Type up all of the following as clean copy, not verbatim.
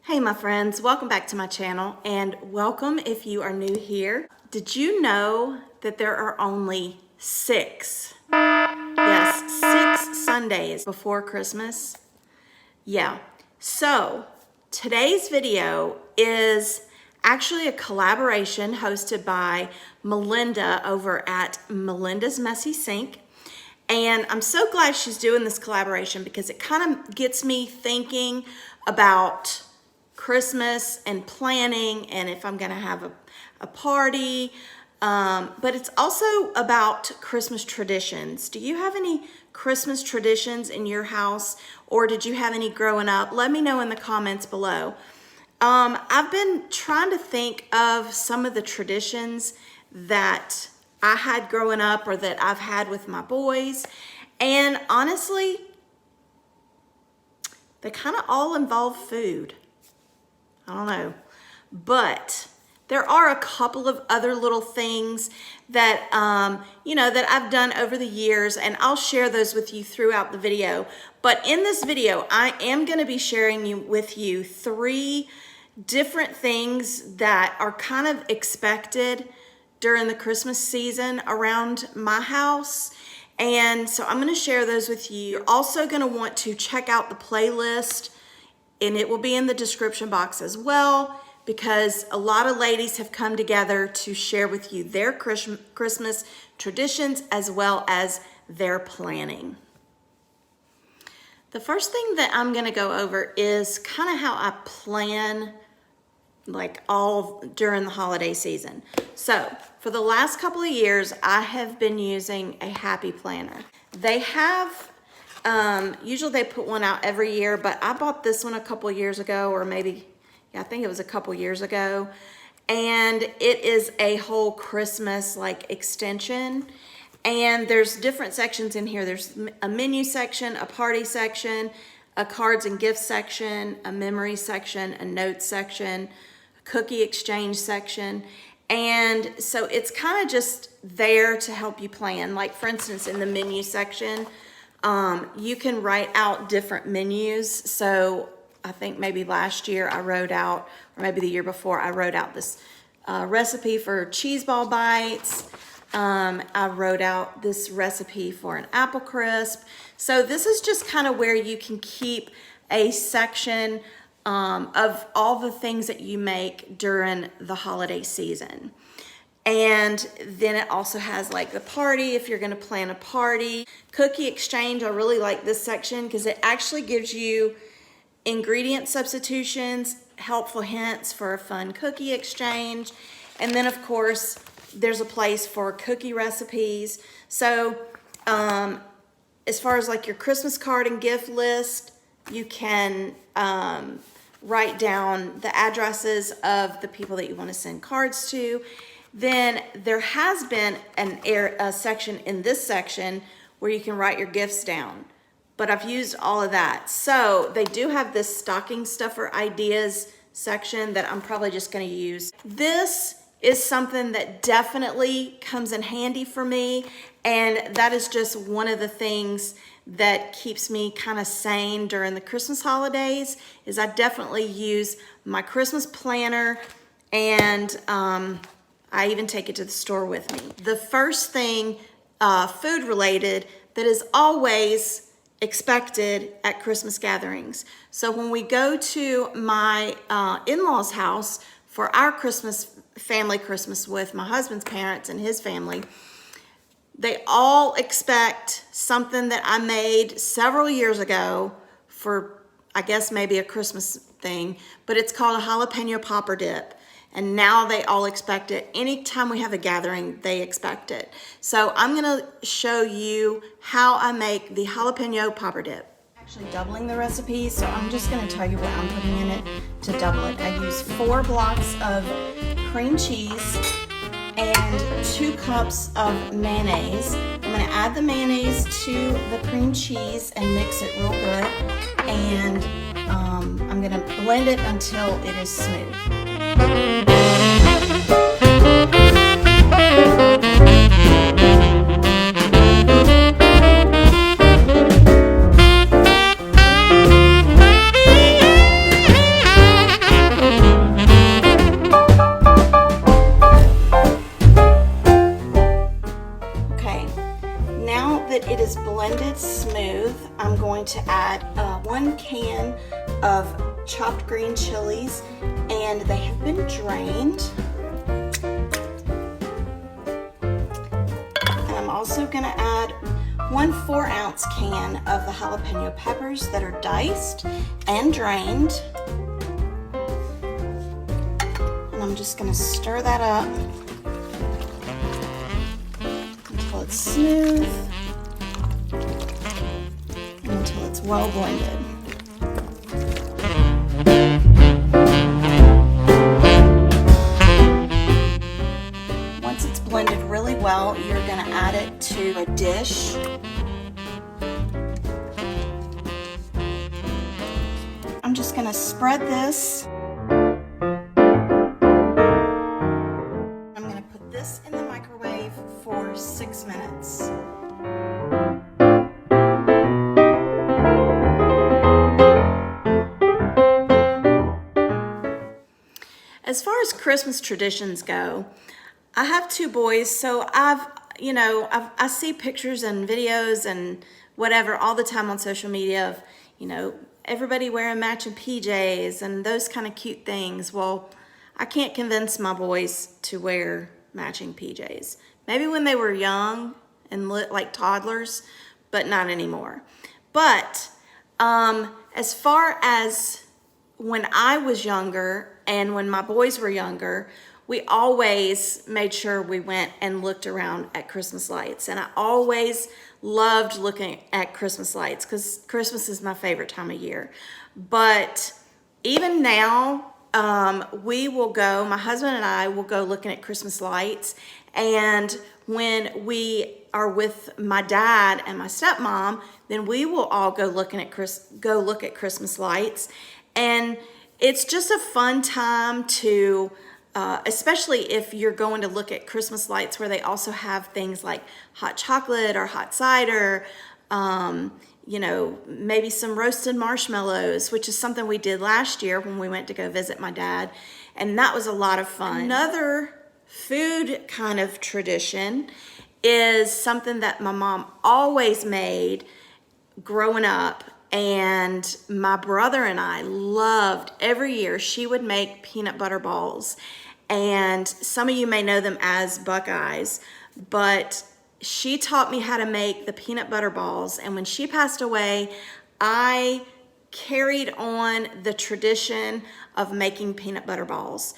Hey my friends, welcome back to my channel and welcome if you are new here. Did you know that there are only 6 Sundays before Christmas? Yeah, so today's video is actually a collaboration hosted by Melinda over at Melinda's Messy Sink. And I'm so glad she's doing this collaboration because it kind of gets me thinking about Christmas and planning and if I'm gonna have a party, but it's also about Christmas traditions. Do you have any Christmas traditions in your house, or did you have any growing up? Let me know in the comments below. I've been trying to think of some of the traditions that I had growing up or that I've had with my boys, and honestly, they kind of all involve food. I don't know, but there are a couple of other little things that, that I've done over the years, and I'll share those with you throughout the video. But in this video, I am going to be sharing with you 3 different things that are kind of expected during the Christmas season around my house. And so I'm going to share those with you. You're also going to want to check out the playlist, and it will be in the description box as well, because a lot of ladies have come together to share with you their Christmas traditions as well as their planning. The first thing that I'm going to go over is kind of how I plan like all during the holiday season. So for the last couple of years, I have been using a Happy Planner. They have usually they put one out every year, but I bought this one a couple of years ago, or maybe, yeah, I think it was a couple years ago. And it is a whole Christmas like extension. And there's different sections in here. There's a menu section, a party section, a cards and gifts section, a memory section, a notes section, a cookie exchange section. And so it's kind of just there to help you plan. Like for instance, in the menu section, you can write out different menus. So I think maybe last year I wrote out, or maybe the year before, I wrote out this recipe for cheese ball bites. I wrote out this recipe for an apple crisp. So this is just kind of where you can keep a section of all the things that you make during the holiday season. And then it also has like the party, if you're gonna plan a party. Cookie exchange, I really like this section because it actually gives you ingredient substitutions, helpful hints for a fun cookie exchange. And then of course, there's a place for cookie recipes. So as far as like your Christmas card and gift list, you can write down the addresses of the people that you wanna send cards to. Then there has been a section in this section where you can write your gifts down, but I've used all of that. So they do have this stocking stuffer ideas section that I'm probably just gonna use. This is something that definitely comes in handy for me, and that is just one of the things that keeps me kind of sane during the Christmas holidays, is I definitely use my Christmas planner, and I even take it to the store with me. The first thing, food related, that is always expected at Christmas gatherings. So when we go to my in-laws' house for our family Christmas with my husband's parents and his family, they all expect something that I made several years ago for, I guess, maybe a Christmas thing, but it's called a jalapeno popper dip. And now they all expect it. Anytime we have a gathering, they expect it. So I'm gonna show you how I make the jalapeno popper dip. Actually doubling the recipe, so I'm just gonna tell you what I'm putting in it to double it. I use 4 blocks of cream cheese and 2 cups of mayonnaise. I'm gonna add the mayonnaise to the cream cheese and mix it real good. And I'm gonna blend it until it is smooth. chopped green chilies, and they have been drained. And I'm also gonna add 1 4-ounce can of the jalapeno peppers that are diced and drained. And I'm just gonna stir that up until it's smooth and until it's well blended. Once it's blended really well, you're gonna add it to a dish. I'm just gonna spread this. I'm gonna put this in the microwave for 6 minutes. As far as Christmas traditions go, I have 2 boys, so I see pictures and videos and whatever all the time on social media of, everybody wearing matching PJs and those kind of cute things. Well, I can't convince my boys to wear matching PJs. Maybe when they were young and like toddlers, but not anymore. But as far as when I was younger and when my boys were younger, we always made sure we went and looked around at Christmas lights. And I always loved looking at Christmas lights because Christmas is my favorite time of year. But even now, we will go, my husband and I will go looking at Christmas lights. And when we are with my dad and my stepmom, then we will all go look at Christmas lights. And it's just a fun time to, especially if you're going to look at Christmas lights where they also have things like hot chocolate or hot cider, maybe some roasted marshmallows, which is something we did last year when we went to go visit my dad. And that was a lot of fun. Another food kind of tradition is something that my mom always made growing up. And my brother and I loved every year. She would make peanut butter balls. And some of you may know them as Buckeyes, but she taught me how to make the peanut butter balls. And when she passed away, I carried on the tradition of making peanut butter balls.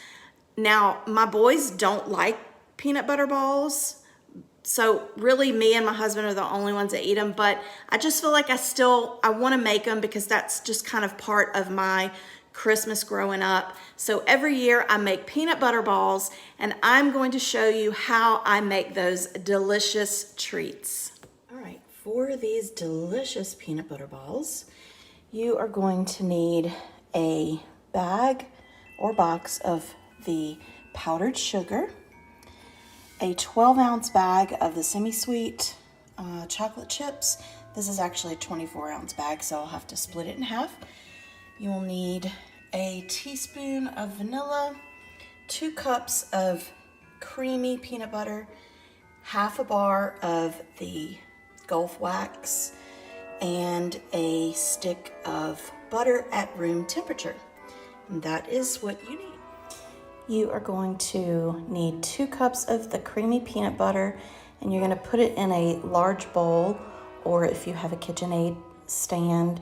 Now, my boys don't like peanut butter balls, so really me and my husband are the only ones that eat them, but I just feel like I want to make them because that's just kind of part of my Christmas growing up. So every year I make peanut butter balls, and I'm going to show you how I make those delicious treats. All right, for these delicious peanut butter balls, you are going to need a bag or box of the powdered sugar, a 12-ounce bag of the semi-sweet chocolate chips. This is actually a 24-ounce bag, so I'll have to split it in half. You will need a teaspoon of vanilla, 2 cups of creamy peanut butter, half a bar of the Gulf wax, and a stick of butter at room temperature. And that is what you need. You are going to need 2 cups of the creamy peanut butter, and you're going to put it in a large bowl, or if you have a KitchenAid stand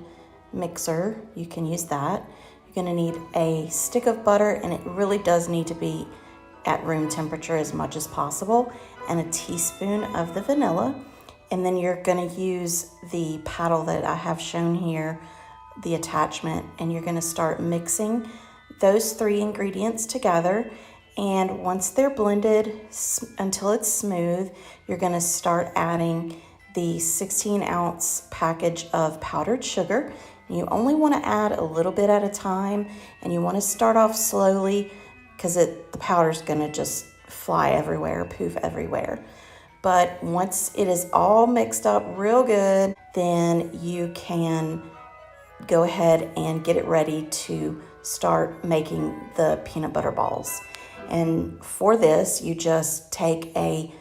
mixer, you can use that. You're going to need a stick of butter, and it really does need to be at room temperature as much as possible, and a teaspoon of the vanilla. And then you're going to use the paddle that I have shown here, the attachment, and you're going to start mixing those 3 ingredients together. And once they're blended until it's smooth, you're going to start adding the 16-ounce package of powdered sugar. You only want to add a little bit at a time, and you want to start off slowly because the powder's going to just fly everywhere, poof everywhere. But once it is all mixed up real good, then you can go ahead and get it ready to start making the peanut butter balls. And for this, you just take a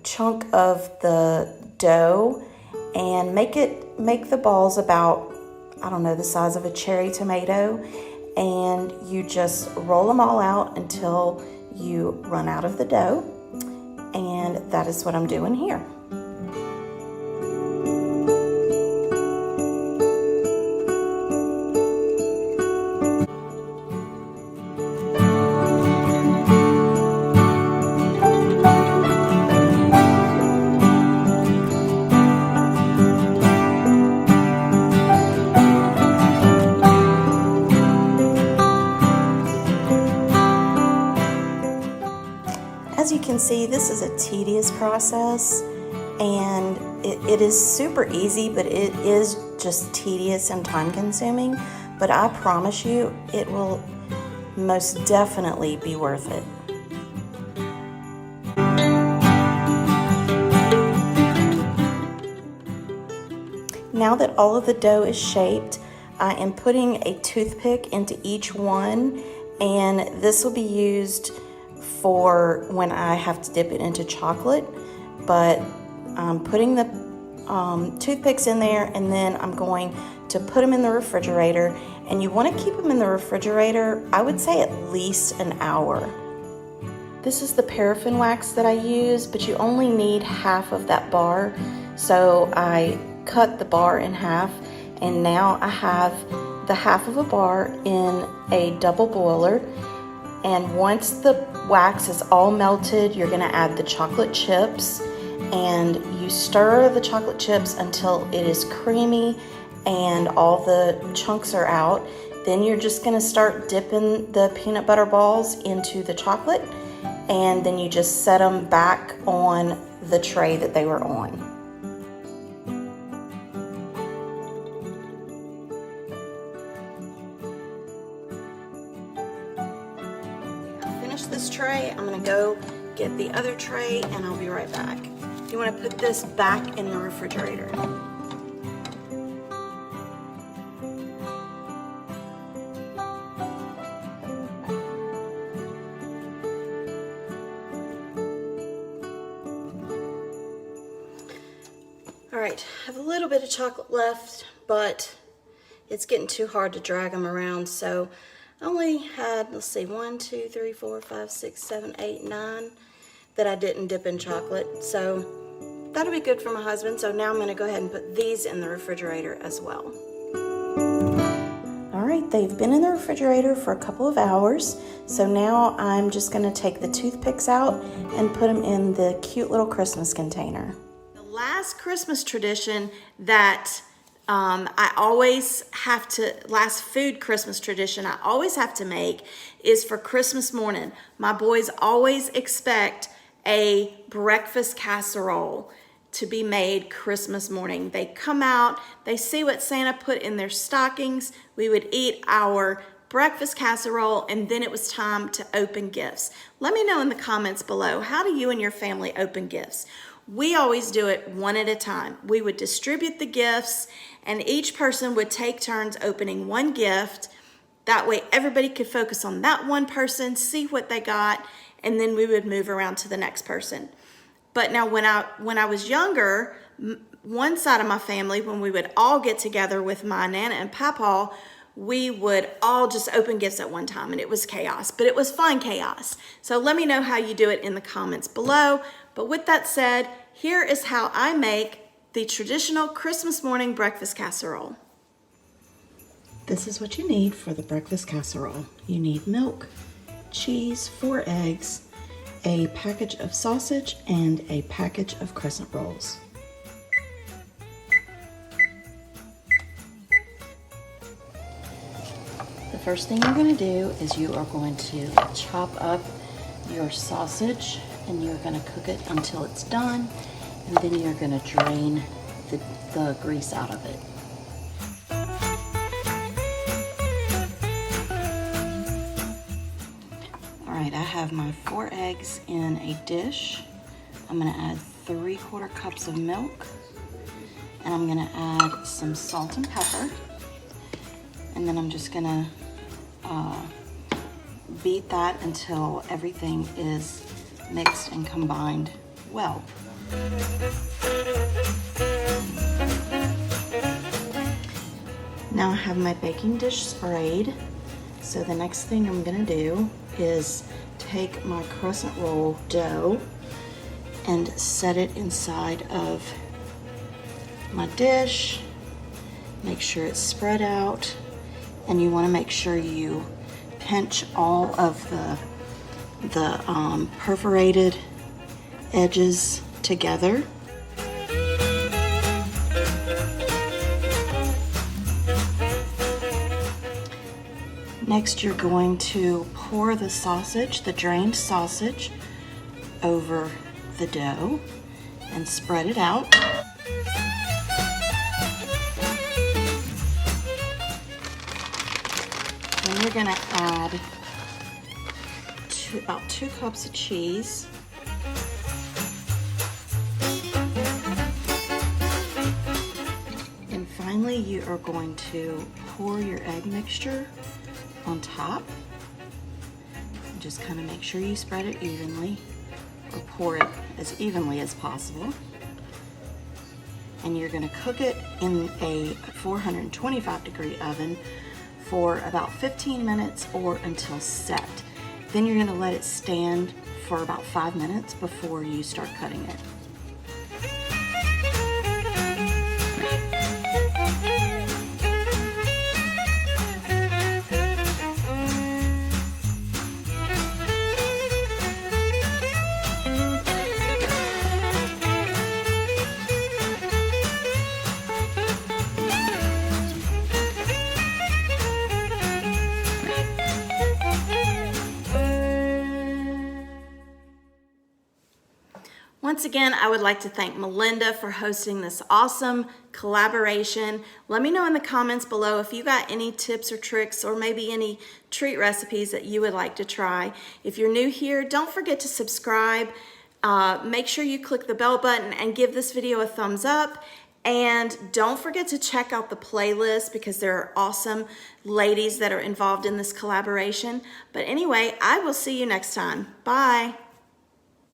chunk of the dough and make the balls about, I don't know, the size of a cherry tomato, and you just roll them all out until you run out of the dough. And that is what I'm doing here. As you can see, this is a tedious process, and it is super easy, but it is just tedious and time consuming. But I promise you, it will most definitely be worth it. Now that all of the dough is shaped, I am putting a toothpick into each one, and this will be used for when I have to dip it into chocolate. But I'm putting the toothpicks in there, and then I'm going to put them in the refrigerator. And you want to keep them in the refrigerator, I would say, at least an hour. This is the paraffin wax that I use, but you only need half of that bar. So I cut the bar in half, and now I have the half of a bar in a double boiler. And once the wax is all melted, you're gonna add the chocolate chips, and you stir the chocolate chips until it is creamy and all the chunks are out. Then you're just gonna start dipping the peanut butter balls into the chocolate, and then you just set them back on the tray that they were on. This tray, I'm gonna go get the other tray, and I'll be right back. You want to put this back in the refrigerator. All right, I have a little bit of chocolate left, but it's getting too hard to drag them around, so I only had, let's see, 1, 2, 3, 4, 5, 6, 7, 8, 9 that I didn't dip in chocolate. So that'll be good for my husband. So now I'm going to go ahead and put these in the refrigerator as well. All right, they've been in the refrigerator for a couple of hours. So now I'm just going to take the toothpicks out and put them in the cute little Christmas container. The last Christmas tradition that last food Christmas tradition I always have to make is for Christmas morning. My boys always expect a breakfast casserole to be made Christmas morning. They come out, they see what Santa put in their stockings. We would eat our breakfast casserole, and then it was time to open gifts. Let me know in the comments below, how do you and your family open gifts? We always do it one at a time. We would distribute the gifts, and each person would take turns opening one gift. That way everybody could focus on that one person, see what they got, and then we would move around to the next person. But now when I was younger, one side of my family, when we would all get together with my Nana and Papa, we would all just open gifts at one time, and it was chaos, but it was fun chaos. So let me know how you do it in the comments below. But with that said, here is how I make the traditional Christmas morning breakfast casserole. This is what you need for the breakfast casserole. You need milk, cheese, 4 eggs, a package of sausage, and a package of crescent rolls. The first thing you're going to do is you are going to chop up your sausage, and you're going to cook it until it's done, and then you're going to drain the grease out of it. All right, I have my 4 eggs in a dish. I'm going to add 3/4 cups of milk, and I'm going to add some salt and pepper, and then I'm just going to beat that until everything is mixed and combined well. Now I have my baking dish sprayed. So the next thing I'm gonna do is take my crescent roll dough and set it inside of my dish. Make sure it's spread out, and you wanna make sure you pinch all of the perforated edges together. Next, you're going to pour the sausage, the drained sausage, over the dough and spread it out. Then you're going to add about 2 cups of cheese. And finally, you are going to pour your egg mixture on top. And just kind of make sure you spread it evenly, or pour it as evenly as possible. And you're going to cook it in a 425-degree oven for about 15 minutes or until set. Then you're going to let it stand for about 5 minutes before you start cutting it. Once again, I would like to thank Melinda for hosting this awesome collaboration. Let me know in the comments below if you got any tips or tricks, or maybe any treat recipes that you would like to try. If you're new here, don't forget to subscribe. Make sure you click the bell button and give this video a thumbs up. And don't forget to check out the playlist, because there are awesome ladies that are involved in this collaboration. But anyway, I will see you next time. Bye.